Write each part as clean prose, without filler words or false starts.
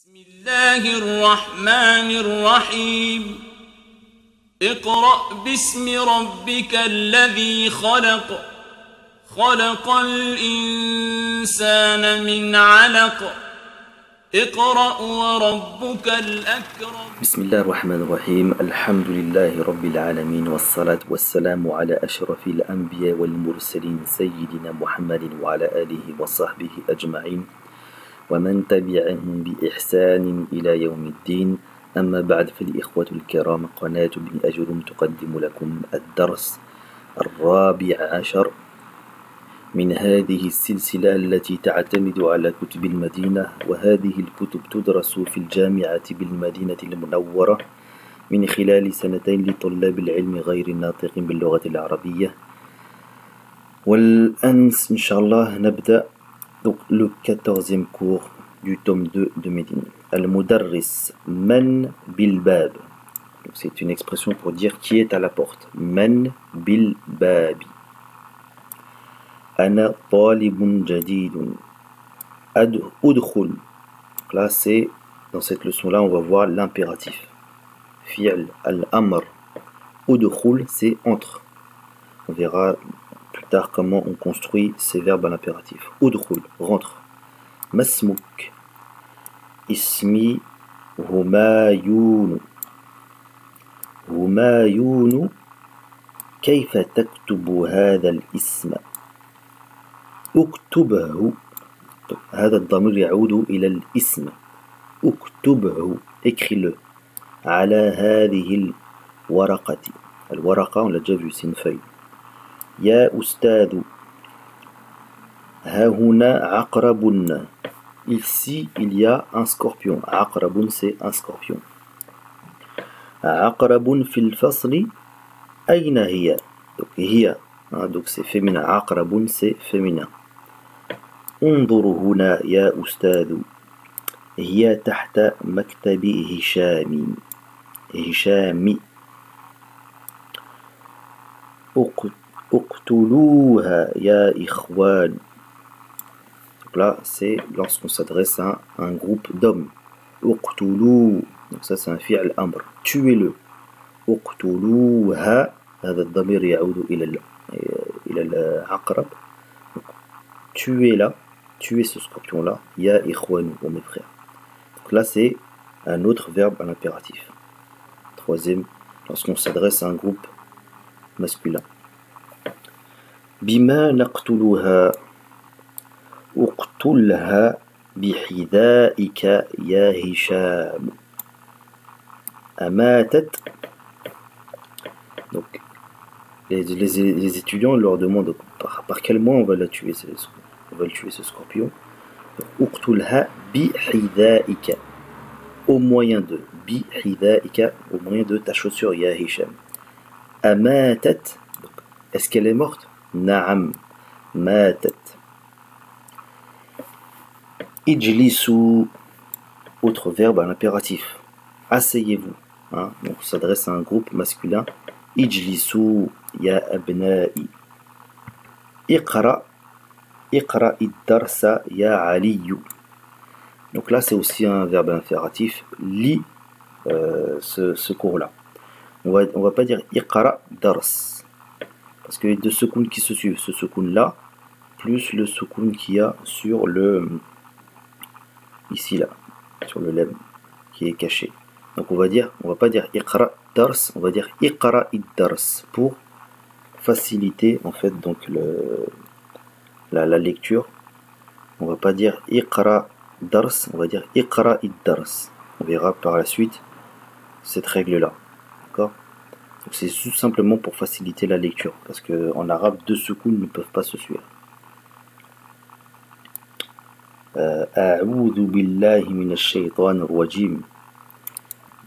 بسم الله الرحمن الرحيم اقرأ باسم ربك الذي خلق خلق الإنسان من علق اقرأ وربك الأكرم. بسم الله الرحمن الرحيم. الحمد لله رب العالمين، والصلاة والسلام على أشرف الأنبياء والمرسلين سيدنا محمد وعلى آله وصحبه أجمعين ومن تبعهم بإحسان إلى يوم الدين. أما بعد، فالإخوة الكرام، قناة ابن أجرم تقدم لكم الدرس الرابع عشر من هذه السلسلة التي تعتمد على كتب المدينة، وهذه الكتب تدرس في الجامعة بالمدينة المنورة من خلال سنتين لطلاب العلم غير الناطقين باللغة العربية. والآن إن شاء الله نبدأ le 14e cours du tome 2 de Médine. Al-Mudarris man bil bab. C'est une expression pour dire qui est à la porte. Man bil babi. Ana talibun jadidun. Udkhul. Là, c'est, dans cette leçon-là, on va voir l'impératif. Fi'l al-amr. Udkhul, c'est entre. On verra plus tard comment on construit ces verbes à l'impératif. Udkhul, rentre. Masmuk. Ismi Humayun. Humayun. كيف تكتب هذا الاسم؟ اكتبه. هذا الضمير يعود إلى الاسم. اكتبه. écris-le. على هذه الورقة. الورقة, on l'a déjà vu, c'est une feuille. يا أستاذ. ها هنا عقرب. Ici, il y a un scorpion. عقرب, c'est un scorpion. عقرب في الفصل. أين هي؟ Donc, هي. Donc, c'est féminin. عقرب, c'est féminin. انظر هنا يا أستاذ. هي تحت مكتب هشام. هشام. اقتلوها يا إخوان. Donc là, c'est lorsqu'on s'adresse à un groupe d'hommes. اقتلوا. Donc ça, c'est un fi'l amr. Tuez-le. اقتلوها. هذا الضمير يعود إلى العقرب. Tuez-la. Tuez ce scorpion-là. Ya ikhwan, mes frères. Donc là, c'est un autre verbe à l'impératif. Troisième, lorsqu'on s'adresse à un groupe masculin. Bima naqtuluha. Uqtulha bihidhaika ya Hisham. Amatat. Donc, les étudiants leur demandent par quel moyen on va la tuer, on va le tuer, ce scorpion. Uqtulha bihidhaika. Au moyen de. Bihidhaika. Au moyen de ta chaussure, ya Hisham. Amatat. Est-ce qu'elle est morte? Na'am. Matat. Ijlisu. Autre verbe à l'impératif. Asseyez-vous. Hein? Donc, on s'adresse à un groupe masculin. Ijlisu ya abna'i. Iqra. Iqra id-darsa ya aliyu. Donc là, c'est aussi un verbe impératif. Lis ce cours-là. On va pas dire iqra dars. Parce qu'il y a deux soukoun qui se suivent. Ce soukoun-là, plus le soukoun qu'il y a sur le... ici, là. Sur le lem, qui est caché. Donc on va pas dire iqra dars, on va dire iqra id-dars. Pour faciliter, en fait, donc la lecture. On va pas dire iqra dars, on va dire iqra id-dars. On verra par la suite cette règle-là. D'accord? Donc c'est tout simplement pour faciliter la lecture, parce qu'en arabe, deux soukoun ne peuvent pas se suivre. A'oudhu billahi minash shaytanir rajim.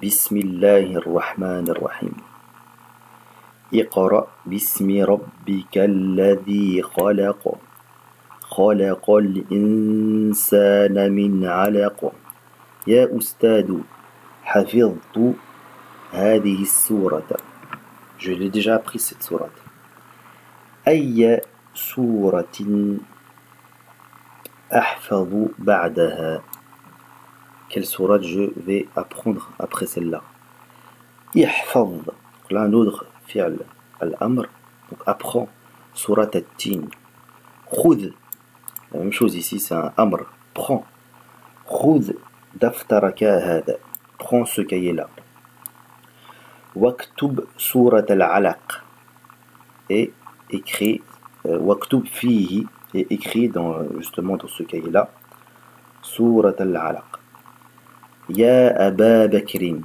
Bismillahir rahmanir rahim. Iqra bismi rabbikal ladhi khalaq. Khalaqal insana min 'alaq. Ya ustadu, hafidhtu hadhihi as-surata. Je l'ai déjà appris, cette sourate. Ayya suratin ahfadhu ba'daha. quelle sourate je vais apprendre après celle-là. Ihfaz, là un autre fi'l al-amr, donc apprends surat at-tin. Khudh, la même chose ici, c'est un amr, prends. Khudh daftaraka hada, prends ce cahier-là. Waktub surat al-alaq, et écrit waktub fihi, et écrit justement dans ce cahier-là surat al-alaq. Ya Aba Bakrin,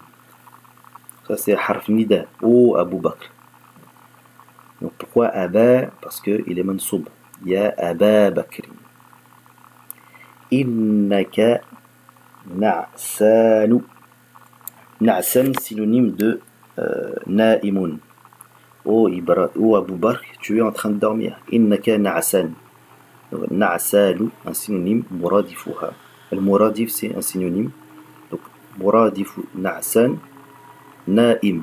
ça c'est harf nida, ô Abu Bakr. Donc pourquoi Aba? Parce qu'il est mansoub. Ya Aba Bakrin. Innaka na'sanu. Na'san, synonyme de na'imun. Ô Abu Bakr, tu es en train de dormir. Innaka na'san. Na'sanu, un synonyme, muradifuha. Le muradif, c'est un synonyme. Donc, muradifu na'san, na'im.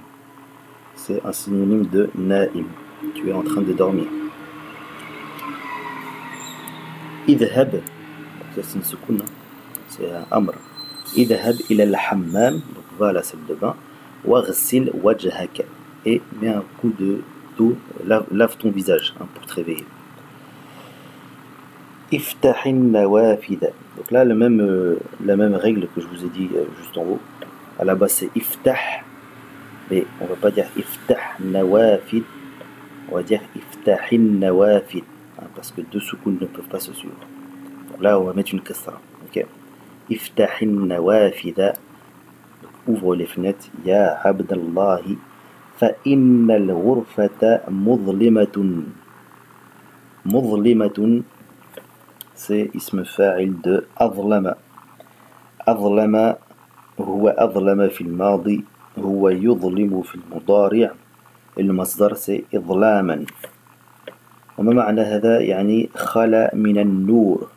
C'est un synonyme de na'im. Tu es en train de dormir. Idhab, ça c'est une soukoun, c'est un amr. Idhab ila al-hammam, donc va à la salle de bain. Waghsil wajhaka, et mets un coup d'eau, lave ton visage pour te réveiller. Iftahin nawafida. Donc là, la même règle que je vous ai dit juste en haut. À la base, c'est iftah, mais on ne va pas dire iftah nawafid, on va dire iftahin nawafid, parce que deux soukouns ne peuvent pas se suivre. Donc là, on va mettre une kasra. Ok. Iftahin nawafida. Ouvre les fenêtres. Ya Abdallahi. Fa innal ghurfata mudlimatun. Mudlimatun, c'est ism fa'il de أظلم. أظلم هو أظلم في الماضي, هو يظلم في المضارع. المصدر c'est إظلاما. وما معنى هذا؟ يعني خلا من النور.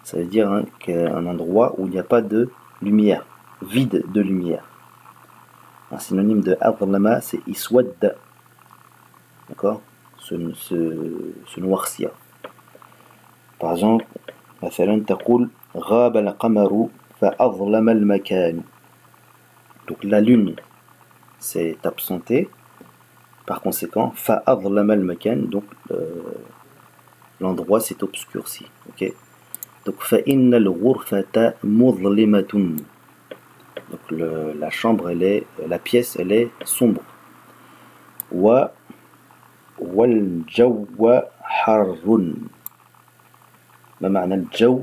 Ça veut dire qu'un endroit où il n'y a pas de lumière, vide de lumière. Un synonyme de أظلم c'est iswad. D'accord? Se noircir. Par exemple, مثلا تقول غاب القمر فأظلم المكان. Donc la lune s'est absentée, par conséquent فأظلم المكان, donc l'endroit s'est obscurci. Ok. Donc فإن الغرفة مظلمة. Donc la chambre, la pièce, elle est sombre. والجو حر. ما معنى الجو؟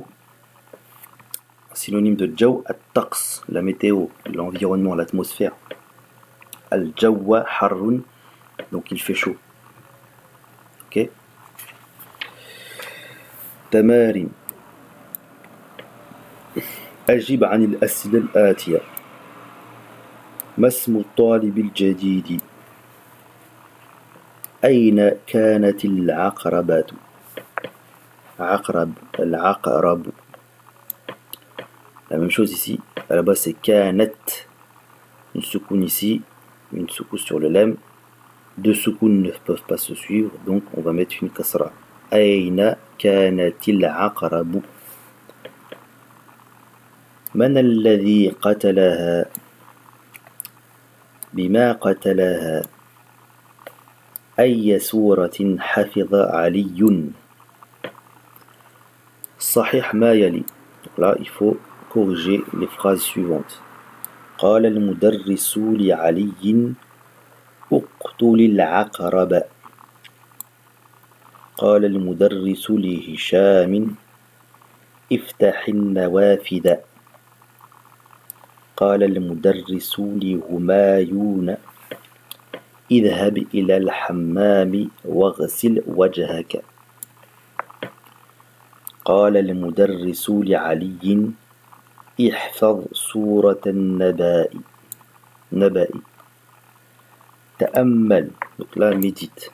Synonyme de jaw, at-taqs, la météo, l'environnement, l'atmosphère. Al-jawwa harrun, donc il fait chaud. Ok. Tamarin. أجب عن الأسئلة الآتية. ما اسم الطالب الجديد؟ أين كانت العقربات؟ العقرب. La même chose ici, à la base c'est kanat, une soukoun ici, une soukoun sur le lem. Deux soukouns ne peuvent pas se suivre, donc on va mettre une kasra. Aina kanatil aqrabu. من الذي قتلها؟ بما قتلها؟ أي سورة حفظ علي؟ صحيح ما يلي. Donc là, il faut corriger les phrases suivantes. قال المدرس لعلي اقتل العقرب. قال المدرس لهشام افتح النوافذ. قال المدرس لهمايون اذهب إلى الحمام واغسل وجهك. قال المدرس لعلي احفظ سورة النبأ. تأمل. Donc là, médite.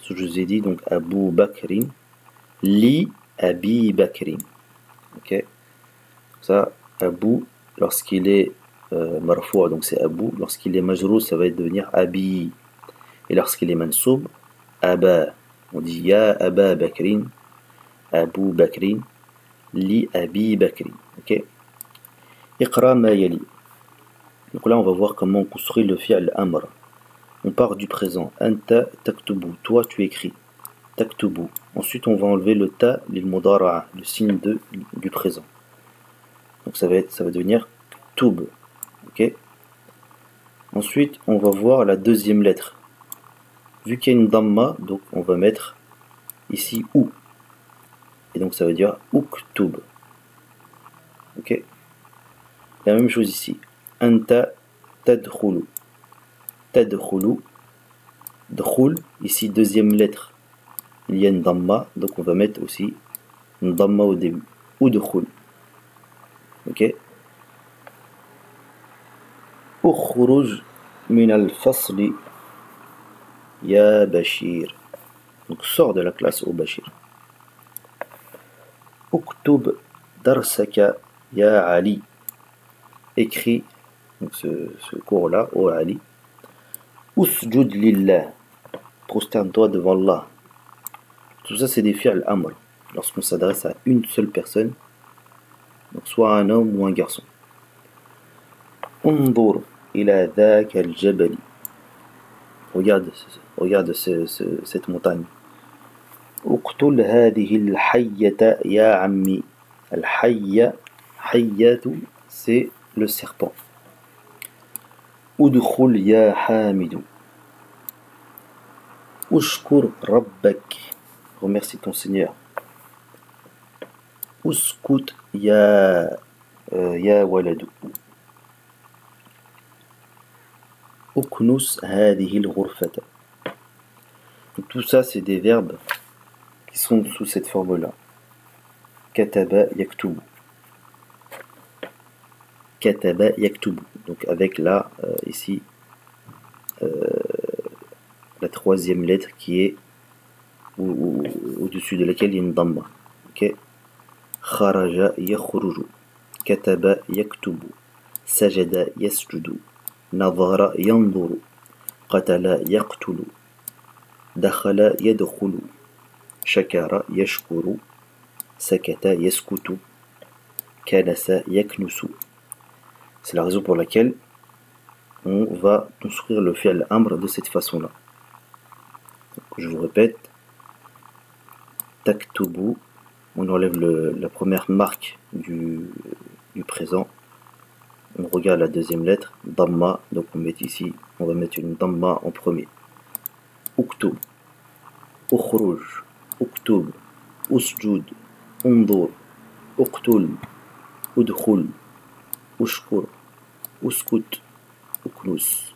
Ce que je vous ai dit, donc Abu Bakrin li Abi Bakrin. Ok. Ça, Abu, lorsqu'il est marfoua, donc c'est Abu. Lorsqu'il est majrou, ça va devenir Abi. Et lorsqu'il est mansoub, Aba. On dit Ya Aba Bakrin. Abu Bakrin li Abi Bakrin. Ok. Iqra ma yali. Donc là, on va voir comment on construit le fi'l amr. On part du présent. Anta taktubu. Toi, tu écris. Taktubu. Ensuite, on va enlever le ta, lil mudara'a, le signe du présent. Donc ça va devenir ktub. Ok. Ensuite, on va voir la deuxième lettre. Vu qu'il y a une damma, donc on va mettre ici ou. Et donc ça veut dire uktub. Ok. La même chose ici. Anta tadkhulu. Tadkhulu. Dkhul, ici deuxième lettre. Il y a une damma, donc on va mettre aussi une damma au début. Udkhul. Ok. Ukhruj min al-fasli ya Bashir. Donc sors de la classe au Bashir. Uktub darsaka ya Ali. Écris donc ce cours-là au Ali. Usjud lillah. Prosterne-toi devant Allah. Tout ça c'est des fi'l amr. Lorsqu'on s'adresse à une seule personne, donc soit un homme ou un garçon. Undur ila dhaka al-jabali. Regarde cette montagne. Uqtul hadhihi al-hayyata ya ammi. Al-hayya, hayyatu, c'est le serpent. Udkhul ya Hamidou. Ushkur rabbak. Remercie ton Seigneur. Uskut ya waladou. Uknus hadhihi al-ghurfata. Tout ça, c'est des verbes qui sont sous cette forme-là. Kataba yaktubu. Kataba yaktubu. Donc avec là, ici, la troisième lettre qui est au-dessus de laquelle il y a une damma. Ok. Kharaja yakhruju. Kataba yaktubu. Sajada yasjudu. Nadhara yanzuru. Qatala yaqtulu. Dakhala yadkhulu. Shakara yashkuru. Sakata yaskutu. Kanasa yaknusu. C'est la raison pour laquelle on va construire le fi'l amr de cette façon-là. Je vous répète. Taktubu. On enlève la première marque du présent. On regarde la deuxième lettre. Damma. Donc on met ici, on va mettre une damma en premier. Uktub. Ukhruj. Uktub. Usjud. Undur. Uqtul. Udkhul. Ushkur. Uskut. Uknus.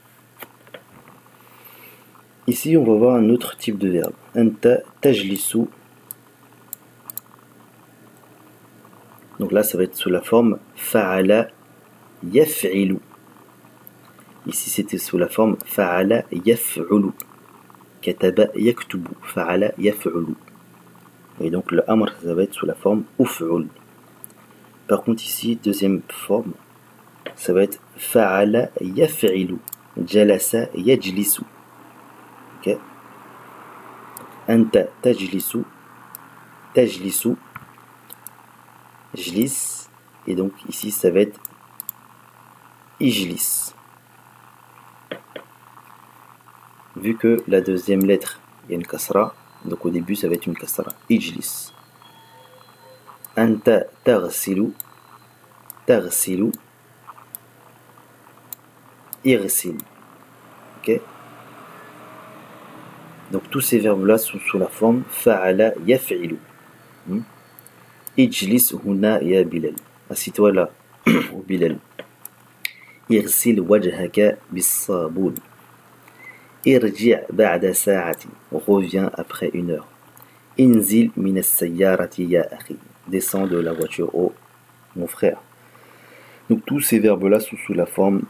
Ici, on va voir un autre type de verbe. Anta tajlisu. Donc là, ça va être sous la forme fa'ala yaf'ilu. Ici, c'était sous la forme fa'ala yaf'ulu. Kataba yaktubu. Fa'ala yaf'ulu. Et donc le amr, ça va être sous la forme uf'ul. Par contre, ici, deuxième forme, ça va être fa'ala yaf'ilu. Jalasa yajlisu. Ok. Anta tajlisu. Tajlisu. Jlis. Et donc ici, ça va être ijlis. Vu que la deuxième lettre, il y a une kasra, donc au début, ça va être une kasra. Ijlis. Anta taghsilu. Taghsilu. Irsil. Ok. Donc tous ces verbes-là sont sous la forme fa'ala yaf'ilu. Ijlis huna ya Bilal. Assis-toi là, au Bilal. Irsil wajhaka bis-saboun. Irji' ba'da sa'ati. Reviens après une heure. Inzil min as-sayyarati ya akhi. Descends de la voiture, oh mon frère. Donc tous ces verbes-là sont sous la forme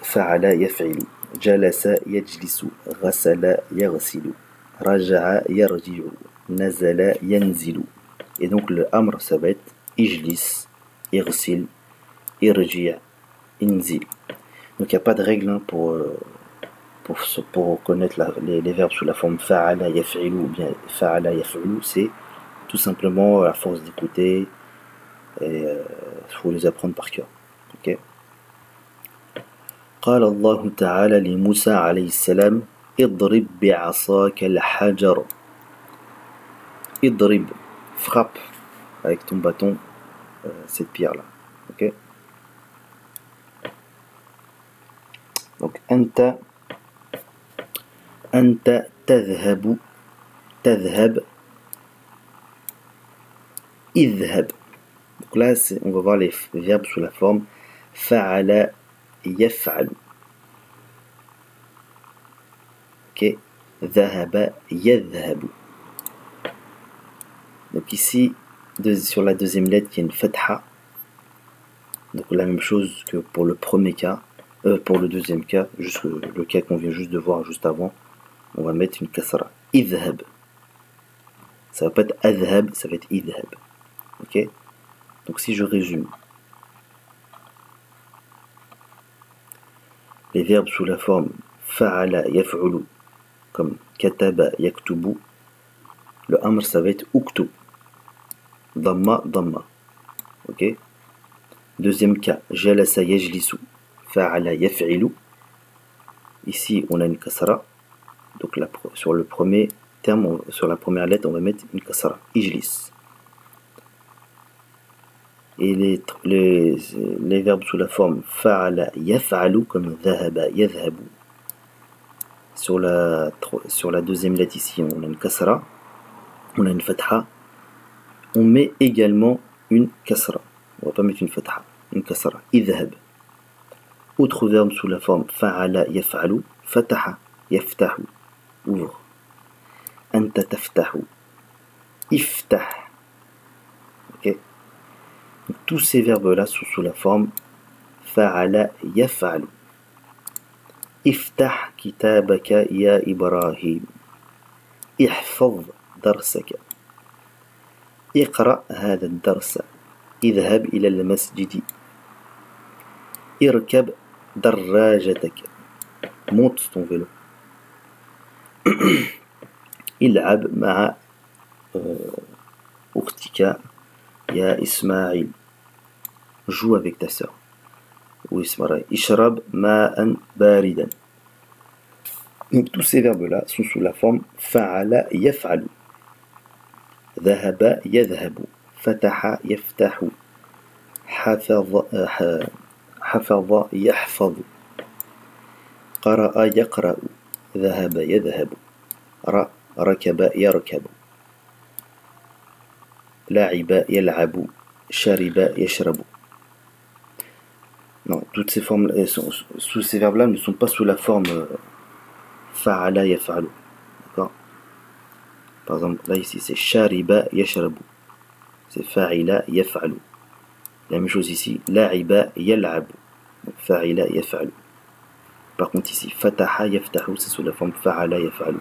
fa'ala yaf'ilu. Jalasa yajlisu. Ghasala yaghsilu. Raja'a yarji'u. Nazala yanzilu. Et donc le amr, ça va être ijlis, irsil, irji', inzil. Donc il n'y a pas de règle hein, pour connaître les verbes sous la forme fa'ala yaf'ilu ou bien fa'ala yaf'ulu. C'est tout simplement à force d'écouter et il faut les apprendre par cœur. قال الله تعالى لموسى عليه السلام اضرب بعصاك الحجر. اضرب, frappe avec ton bâton cette pierre là. Ok. Donc أنت تذهب اذهب. Donc là on va voir les verbes sous la forme فعل يفعل. Ok. ذهب يذهب. Donc ici sur la deuxième lettre il y a une fatha. Donc la même chose que pour le premier cas, pour le deuxième cas, juste le cas qu'on vient juste de voir juste avant, on va mettre une kasra. Idhab. Ça va pas être adhab, ça va être idhab. Ok. Donc si je résume, les verbes sous la forme fa'ala yaf'ulu, comme kataba yaktubu, le amr ça va être uktub. Dhamma dhamma. Ok. Deuxième cas, jalasa yajlisu, fa'ala yaf'ilu. Ici, on a une kasra. Donc sur le premier terme, sur la première lettre, on va mettre une kasra. Ijlis. Et les verbes sous la forme fa'ala yaf'alu, comme dhahaba yadhhabu. Sur la deuxième lettre ici, on a une kasra. On a une fatha. On met également une kasra. On va pas mettre une fatha. Une kasra. Idhhab. Autre verbe sous la forme fa'ala yaf'alu, fataha yaftahu, ouvre. Anta taftahu, iftah. Ok. Donc, tous ces verbes là sont sous la forme fa'ala yaf'alu. Iftah kitabaka ya Ibrahim. Ihfaz darsaka. اقرأ هذا الدرس. اذهب إلى المسجد. اركب دراجتك. monte ton vélo. العب مع أختك يا إسماعيل. joue avec ta sœur. ou Ismaïl. اشرب ماء باردا. Donc tous ces verbes là sont sous la forme فعل يفعل. ذهب يذهب. فتح يفتح. حفظ يحفظ. قرأ يقرأ. ذهب يذهب. ركب يركب. لعب يلعب. شرب يشرب. Non, toutes ces formes, sous ces verbes-là ne sont pas sous la forme fa'ala yaf'alu. D'accord. Par exemple, là ici c'est shariba yashrabu. C'est fa'ila yaf'alu. La même chose ici, la'iba yal'abu. Fa'ila yaf'alu. Par contre ici, fataha yaftahu, c'est sous la forme fa'ala yaf'alu.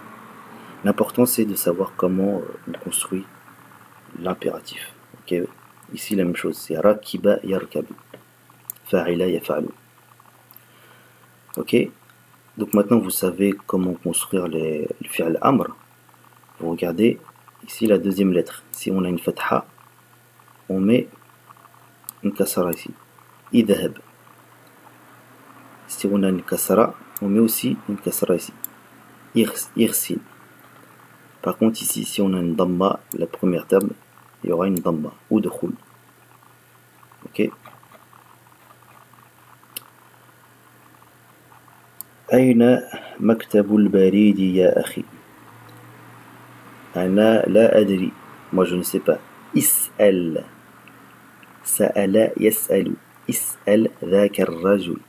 L'important c'est de savoir comment on construit l'impératif. Okay. Ici la même chose, c'est rakiba yarkabu. Fa'ila yaf'alu. Ok. Donc maintenant vous savez comment construire le fi'l amr. Vous regardez ici la deuxième lettre. Si on a une fatha, on met une kasra ici. Idhab. Si on a une kasra, on met aussi une kasra ici. Irsil. Par contre ici, si on a une damma, la première terme, il y aura une damma ou de khul. Ok. أين مكتب البريد يا أخي؟ أنا لا أدري. Moi je ne sais pas. اسأل. سأل يسأل. اسأل ذاك الرجل.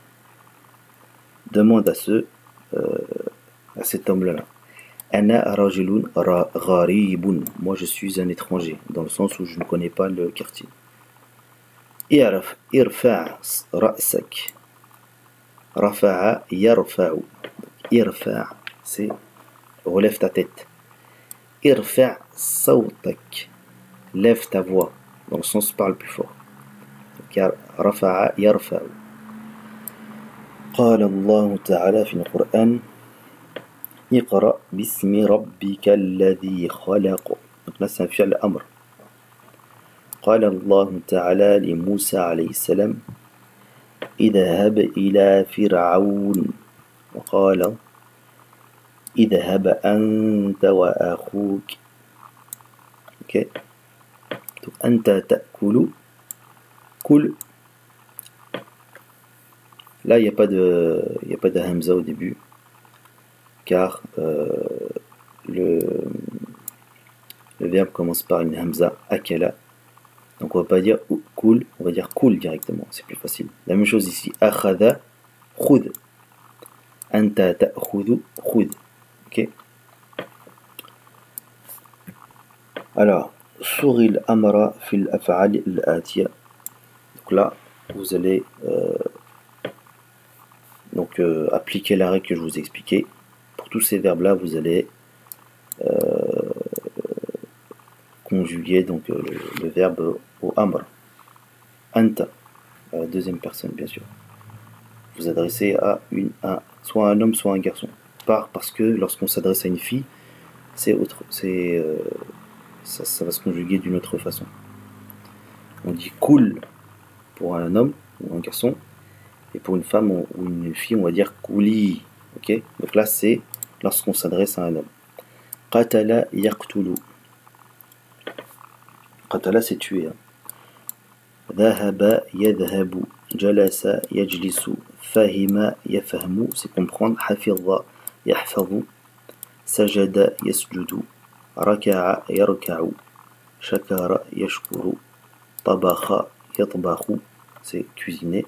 Demande à cet homme-là. أنا رجل غريب. Moi je suis un étranger, dans le sens où je ne connais pas le quartier. اعرف. ارفع رأسك. رفع يرفع. ارفع c'est relève ta tête. ارفع صوتك. lève ta voix, dans le sens parle plus fort. car رفع يرفع. قال الله تعالى في القرآن اقرأ باسم ربك الذي خلق. donc là c'est un fi'l amr. قال الله تعالى لموسى عليه السلام اذهب إلى فرعون وقال اذهب أنت وأخوك. Ok. Donc أنت تأكل كل. Là il n'y a pas de hamza au début car le verbe commence par une hamza akala. Donc on va pas dire kul, on va dire kul directement, c'est plus facile. La même chose ici, akhadha khud. Anta ta'khudhu khud. Ok. Alors, suril amra fil af'al al-atiya. Donc là, vous allez appliquer la règle que je vous ai expliquée. Pour tous ces verbes là, vous allez conjuguer donc le verbe au amr. Anta, à la deuxième personne bien sûr. Vous adressez à soit un homme soit un garçon. Parce que lorsqu'on s'adresse à une fille, ça va se conjuguer d'une autre façon. On dit cool pour un homme ou un garçon, et pour une femme ou une fille, on va dire kouli. Ok. Donc là, c'est lorsqu'on s'adresse à un homme. Qatala yaqtulu. Qatala, c'est tuer. Dhahaba yadhabu. Jalasa yajlisu. Fahima yafhamu, c'est comprendre. Hafidha yahfadhu. Sajada yasjudu. Raka'a yarka'u. Shakara yashkuru. Tabakha yatbakhu, c'est cuisiner.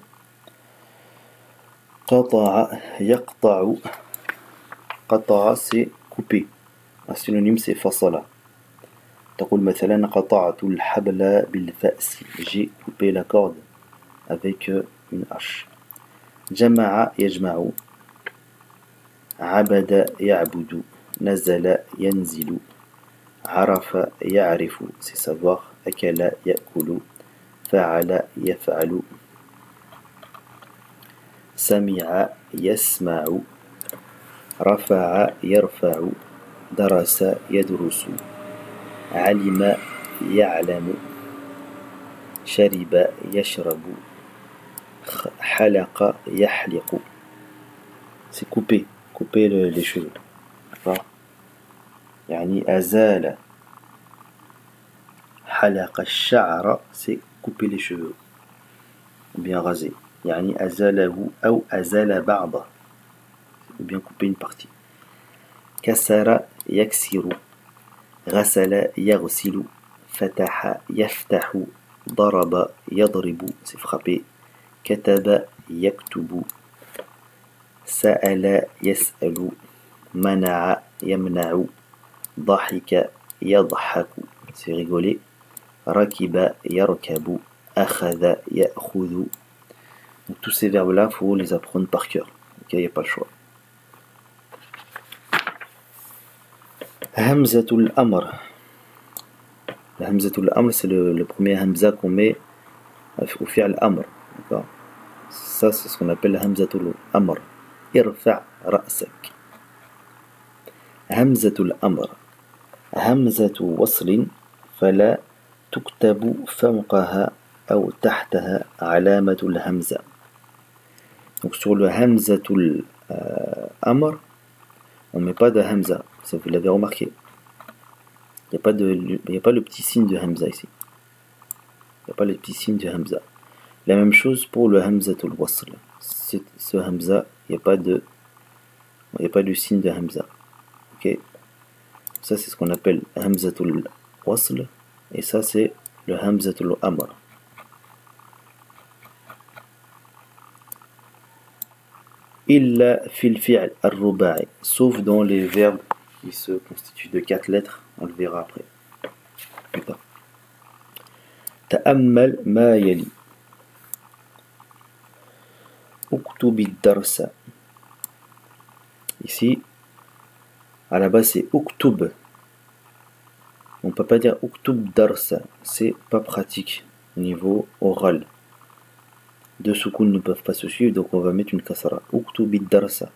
Qata'a yaqta'u. Qata'a, c'est couper. Un synonyme, c'est fasala. تقول مثلا قطعت الحبل بالفأس. J'ai coupé la corde avec une hache. جمع يجمع. عبد يعبد. نزل ينزل. عرف يعرف, c'est savoir. أكل يأكل. فعل يفعل. سمع يسمع. رفع يرفع. درس يدرس. علم يعلم. شرب يشرب. حلق يحلق. C'est couper les cheveux. D'accord. يعني أزال. حلق الشعر, c'est couper les cheveux ou bien raser. يعني أزاله أو أزال بعضه, ou bien couper une partie. كسر يكسر. غسل يغسل. فتح يفتح. ضرب يضرب, c'est frapper. كتب يكتب. سأل يسأل. منع يمنع. ضحك يضحك, c'est rigoler. ركب يركب. أخذ يأخذ. Donc, tous ces verbes là, il faut les apprendre par cœur. Ok, il n'y a pas le choix. Hamzatul Amr. La Hamzatul Amr, c'est le premier Hamza qu'on met au fi'l Amr. D'accord. Ça, c'est ce qu'on appelle la Hamzatul Amr. Irfa' ra'sak. Hamzatul Amr. همزة وصل فلا تكتب فوقها أو تحتها علامة الهمزة. Donc sur le Hamzatul Amr, on ne met pas de Hamza, ça vous l'avez remarqué. Il n'y a pas le petit signe de Hamza ici. Il n'y a pas le petit signe de Hamza. La même chose pour le Hamzatul Wasl. Ce Hamza, il n'y a pas de signe de Hamza. Ok. Ça c'est ce qu'on appelle Hamzatul Wasl, et ça c'est le Hamzatul Amr. Illa fil fi'l ar-ruba'i, sauf dans les verbes qui se constituent de 4 lettres, on le verra après. Ta'ammal ma yali. Uktubi darsa. Ici, à la base c'est uktub. On ne peut pas dire uktub darsa, c'est pas pratique au niveau oral. Deux soukoun ne peuvent pas se suivre, donc on va mettre une kasra. Uktubi darsa.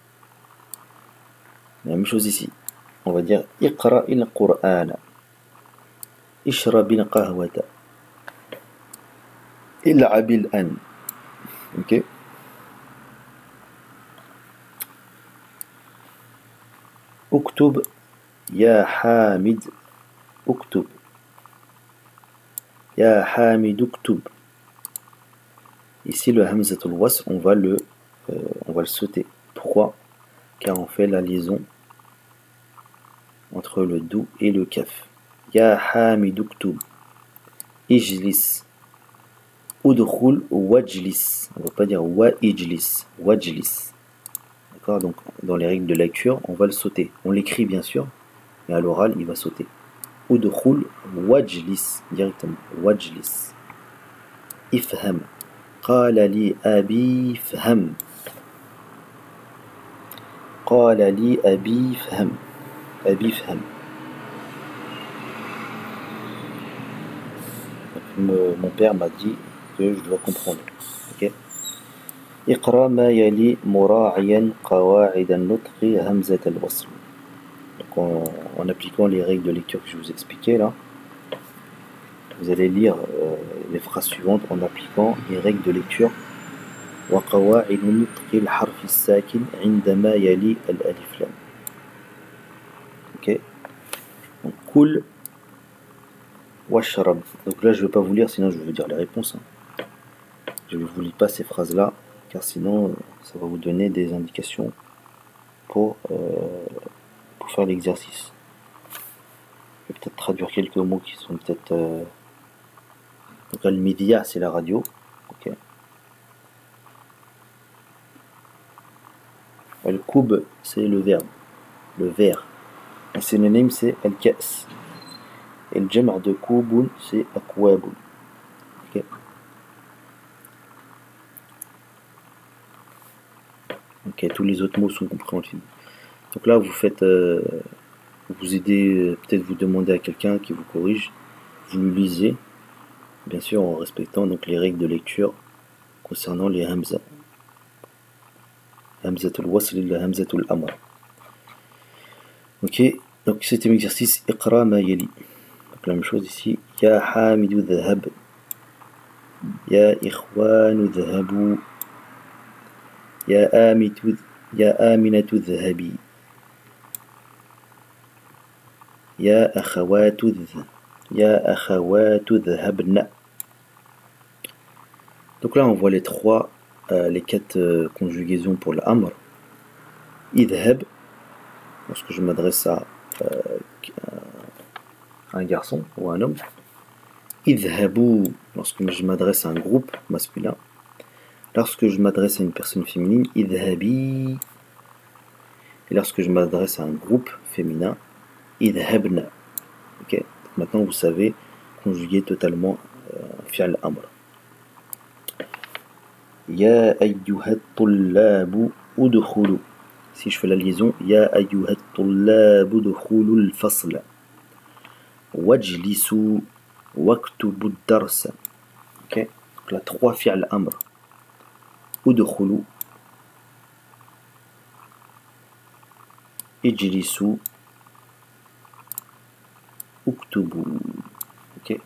La même chose ici. On va dire iqra il qur'ana. Ishrabil qahwata. Il'abil an. Ok. اكتب يا حامد اكتب يا حامد اكتب. Ici le hamzatul wasl on va le sauter. Pourquoi? Car on fait la liaison entre le dou et le kaf. Ya hamid uktub ijlis udkhul wajlis. On ne va pas dire wa ijlis, wajlis. D'accord? Donc dans les règles de lecture, on va le sauter. On l'écrit bien sûr, mais à l'oral, il va sauter. Udkhul wajlis directement. Wajlis. Ifham. قال لي أبي فهم. قال لي أبي فهم. أبي فهم. Mon père m'a dit que je dois comprendre. Okay. اقرأ ما يلي مراعيا قواعد النطق همزة الوصل. Donc en appliquant les règles de lecture que je vous expliquais là, vous allez lire les phrases suivantes en appliquant les règles de lecture. وقواعد نطق الحرف الساكن عندما يلي الألف لام. Ok. Donc كل واشرب. Donc là je ne vais pas vous lire, sinon je vais vous dire les réponses. Je ne vous lis pas ces phrases là, car sinon ça va vous donner des indications pour faire l'exercice. Je vais peut-être traduire quelques mots qui sont peut-être... Donc al-midya c'est la radio. Okay. Al-koub c'est le verbe, le verre. Un synonyme c'est al-ka's. Et le jam' de koubun c'est akwabun. Okay. Ok, tous les autres mots sont compréhensibles. Donc là vous faites... vous aidez, peut-être vous demandez à quelqu'un qui vous corrige, vous le lisez, bien sûr en respectant donc les règles de lecture concernant les hamza. Hamzatul wasl et hamzatul amr. Ok, donc septième exercice, iqra ma yali. Donc la même chose ici, ya hamidu dhahab, ya ikhwanu dhahabu, ya aminatu dhahabi. يا أخوات ذهبن. Donc là on voit les trois, les quatre conjugaisons pour l'amr. idhab, lorsque je m'adresse à un garçon ou à un homme. idhabu, lorsque je m'adresse à un groupe masculin. Lorsque je m'adresse à une personne féminine, idhabi. Et lorsque je m'adresse à un groupe féminin, idhabna. Ok, maintenant vous savez conjuguer totalement fi'l amr. Ya ayyuhat tullabu udkhulu. Si je fais la liaison, ya ayyuhat tullabu udkhulu al-fasla. Wajlisu waktubu ad-darsa. Ok, donc là trois fi'l amr. Udkhulu, ijlisu, uktubu. Ok.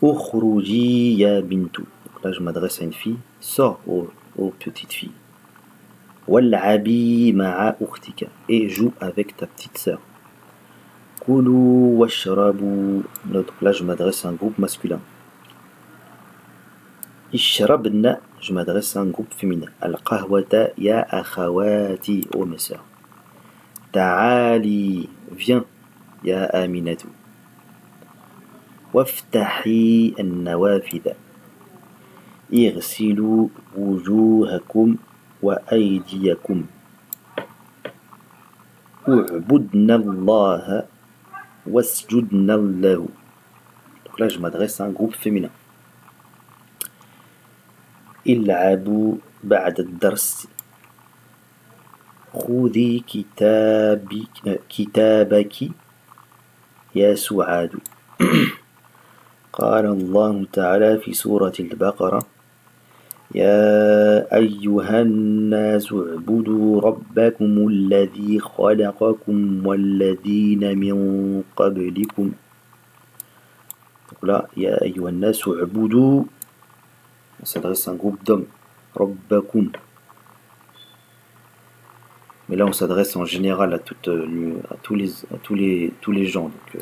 Ukhruji ya bintu. Donc là je m'adresse à une fille. Sors aux petites filles. Wal'abi ma'a ukhtika. Et joue avec ta petite sœur. Kulu washrabu. Donc là je m'adresse à un groupe masculin. Ishrabna, je m'adresse à un groupe féminin. Al-qahwata ya akhawati, ô mes sœurs. Ta'ali, viens, ya aminatu. Waftahi an-nawafidha. Ighsilu wujuhakum wa aydiyakum. U'budna Allah wasjudna lahu. Donc là je m'adresse à un groupe féminin. العبوا بعد الدرس. خذي كتابك يا سعاد. قال الله تعالى في سورة البقرة يا أيها الناس اعبدوا ربكم الذي خلقكم والذين من قبلكم. Donc là, يا أيها الناس اعبدوا On s'adresse à un groupe d'hommes. Rabbakum. Mais là, on s'adresse en général à tous les gens, donc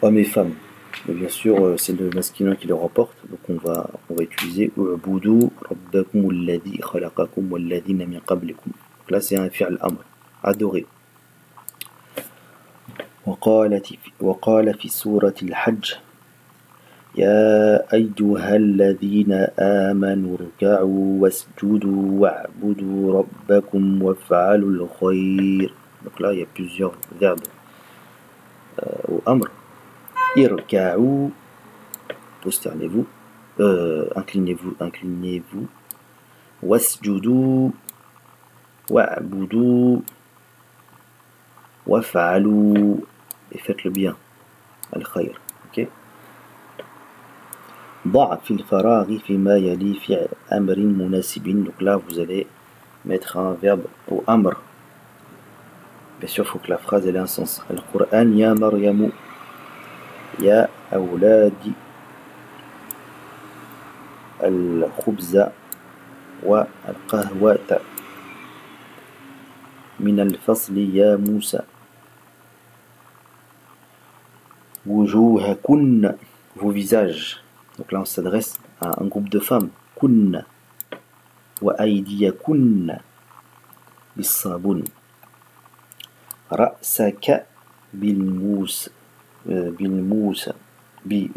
hommes et femmes. Mais bien sûr, c'est le masculin qui le rapporte, donc on va utiliser U'budu rabbakum alladhi khalaqakum walladhina min qablikum. Donc là, c'est un fi'l amr, adorer. وقال في سورة الحج يا أيها الذين آمنوا اركعوا واسجدوا واعبدوا ربكم وافعلوا الخير. Donc là, il y a plusieurs verbes au amr. Irka'u, prosternez-vous, inclinez-vous. Wasjudu, wa'budu, wafa'alu, et faites le bien, al-khayr. Ok. ضع في الفراغ فيما يلي فعل أمر مناسب. Donc là, vous allez mettre un verbe au amr. Bien sûr, il faut que la phrase ait un sens. Al-Qur'an ya Maryamu يا أولادي الخبز والقهوة من الفصل يا موسى وجوهكن vos visages. Donc là on s'adresse à un groupe de femmes. كن وأيديكن بالصابون رأسك بالموس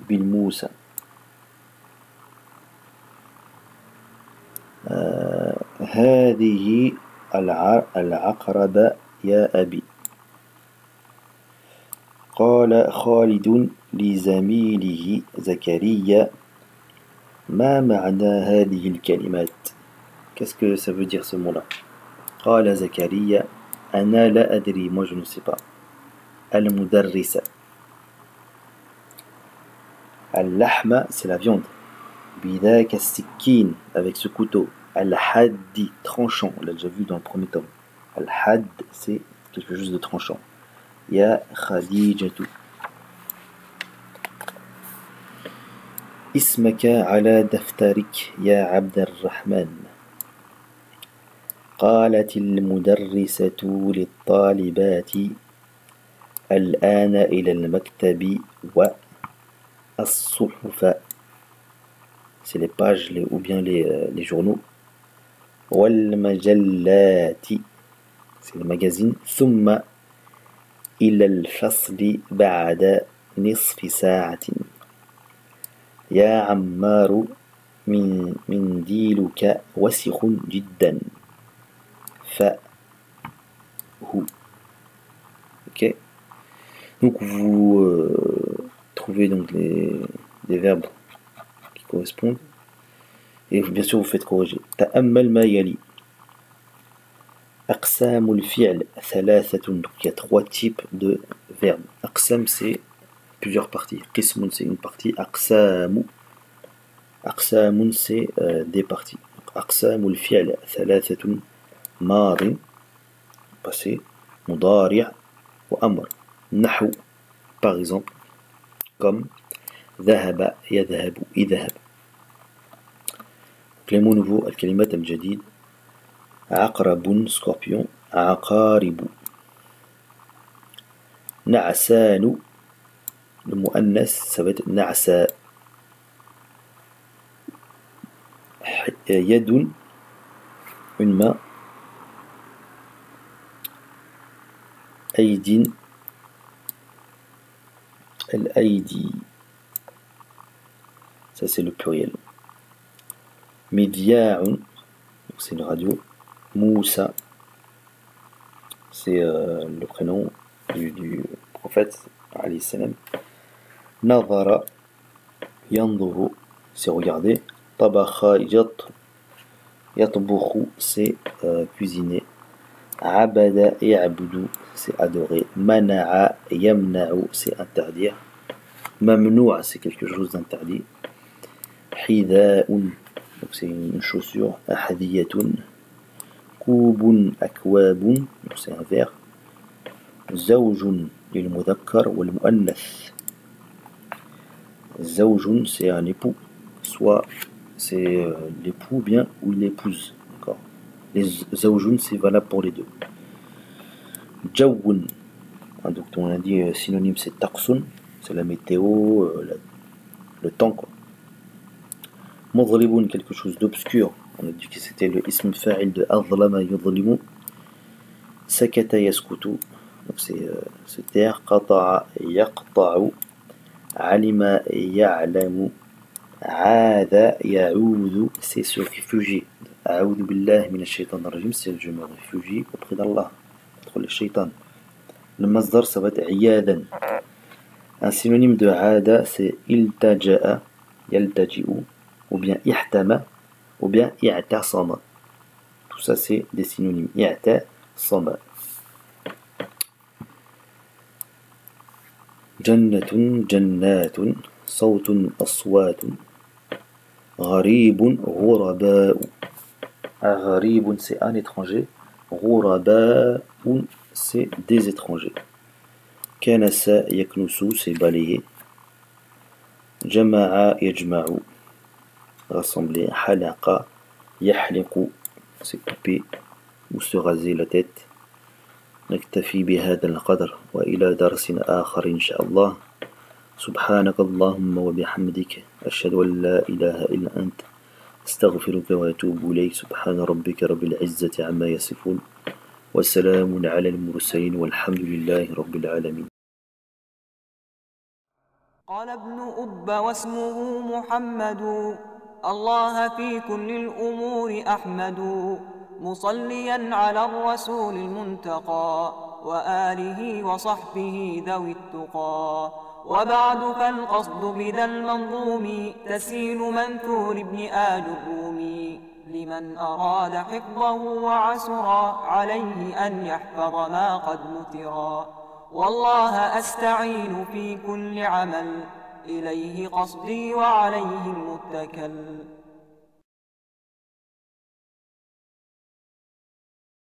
بالموسى هذه العقرب يا أبي. قال خالد لزميله زكريا ما معنى هذه الكلمات. Qu'est-ce que ça veut dire ce mot-là? قال زكريا أنا لا أدري, moi je ne sais pas. المدرسة. اللحم, c'est la viande. بذاك السكين, avec ce couteau. Al-Haddi, tranchant, on l'a déjà vu dans le premier tome. Al-Hadd, c'est quelque chose de tranchant. Ya Khadijatu. اسمك على دفترك يا عبد الرحمن. قالت المدرسة للطالبات الآن إلى المكتب والصحف, c'est les pages ou bien les journaux. والمجلات, c'est les magazines. ثم إلى الفصل بعد نصف ساعة. يا عمار منديلك وسخ جدا. Ok. Donc vous trouvez donc des verbes qui correspondent et bien sûr vous faites corriger. تأمل ما يلي. أقسام الفعل ثلاثة. Donc il y a trois types de verbes. أقسام c'est plusieurs parties. قسم c'est une partie. أقسام c'est des parties. أقسام الفعل ثلاثة. ماض passé, مضارع وأمر. نحو par exemple comme ذهب يذهب اذهب. Les mots nouveaux, الكلمات الجديد. عقرب scorpion. عقارب. نعسان, le مؤنث ça va être نعساء. يد une main. أيد الأيدي, ça c'est le pluriel. مذياع, c'est une radio. Moussa, c'est le prénom du prophète alayhi salam. Nadhara yanzuru, c'est regarder. Tabakha yatbukhu, c'est cuisiner. Abada ya'budu, c'est adorer. Mana'a yamna'u, c'est interdire. Mamnu'a, c'est quelque chose d'interdit. Hidha'un, donc c'est une chaussure. Ahadiyatun. كوب أكواب, c'est un verre. زوج للمذكر والمؤنث. زوج c'est un époux. soit c'est l'époux bien ou l'épouse. D'accord. Les zawjoun, c'est valable pour les deux. Jawoun, donc on a dit synonyme c'est taqsun, c'est la météo, le temps quoi. Mudliboun, quelque chose d'obscur, on a dit que c'était le ism fa'il de adlama yudlimu. Sakata yaskutu, donc c'est se taire. Qata'a yaqta'u, alima ya'lamu, aada ya'oudhu, c'est se réfugier. A'oudhu billahi minash shaitan rajim, c'est je me réfugie auprès d'Allah, contre le shaitan. Le masdar ça va être iyadan. Un synonyme de aada c'est iltaja'a, yaltaji'u, ou bien ihtama, ou bien i'tasama. Tout ça c'est des synonymes. I'tasama. Jannatun, jannatun, sawtun, aswatun, gharibun, ghuraba'u. Gharibun c'est un étranger, ghuraba'un c'est des étrangers. Kanasa yaknusu c'est balayer. Jama'a yajma'u, rassembler. Halaqa yahliqu, c'est couper ou se raser la tête. نكتفي بهذا القدر وإلى درس آخر إن شاء الله. سبحانك اللهم وبحمدك أشهد أن لا إله إلا أنت أستغفرك وأتوب إليك. سبحان ربك رب العزة عما يصفون وسلام على المرسلين والحمد لله رب العالمين. قال ابن أب واسمه محمد الله في كل الأمور أحمد مصليا على الرسول المنتقى وآله وصحبه ذوي التقى. وبعد فالقصد بذا المنظوم تسيل منثور ابن آل الرومي لمن أراد حفظه وعسرا عليه أن يحفظ ما قد نثرا. والله أستعين في كل عمل إليه قصدي وعليه المتكل.